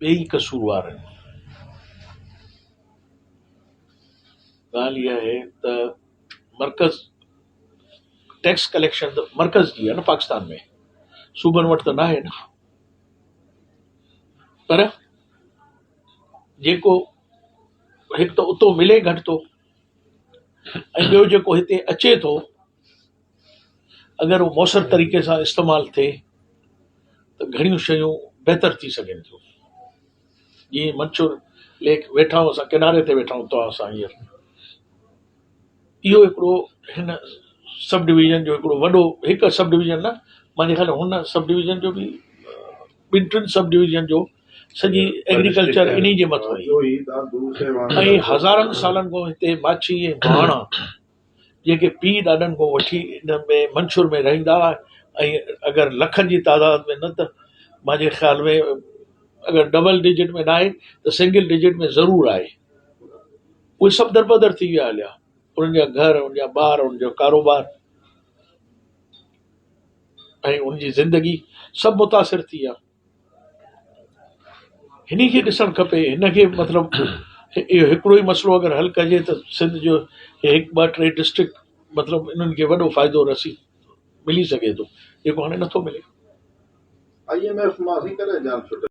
ॿई कसूरवार आहिनि। ॻाल्हि इहा आहे त मर्कज़ टैक्स कलेक्शन त मर्कज़ जी आहे न पाकिस्तान में, सूबनि वटि त न आहे न। पर जेको हिकु त उतो मिले घटि थो, ऐं ॿियो जेको हिते अचे थो अगरि उहो मौसर तरीक़े सां इस्तेमालु थिए त घणियूं शयूं बहितर थी सघनि थियूं। जीअं मंसूर लेक वेठा आहियूं असां, किनारे ते वेठा आहियूं तव्हां सां हींअर, इहो हिकिड़ो हिन सब डिवीज़न जो हिकिड़ो वॾो, हिकु सब डिवीज़न न, मुंहिंजे ख़्याल हुन सब डिवीज़न जो बि ॿिनि टिनि सब डिवीज़न जो सॼी एग्रीकल्चर इन्ही जे मथां आहे। ऐं हज़ारनि सालनि खां हिते माछी ऐं भाण जेके पीउ ॾाॾनि खां वठी हिन में मंसूर में रहंदा, ऐं अगरि लखनि जी तादाद में न त मुंहिंजे ख़्याल में अगरि डबल डिजिट में न आहे त सिंगल डिजिट में ज़रूरु आहे। उहे सभु दरबदर थी विया हलिया, उन्हनि जा घर, उनजा ॿार, उनजो कारोबार ऐं उनजी ज़िंदगी सभु मुतासिर थी विया। हिन खे ॾिसणु खपे, हिन खे मतिलबु इहो हिकिड़ो ई मसइलो अगरि हल कजे त सिंध जो हिकु ॿ टे डिस्ट्रिक्ट मतिलबु इन्हनि खे वॾो फ़ाइदो रसी मिली सघे थो, जेको हाणे नथो मिले।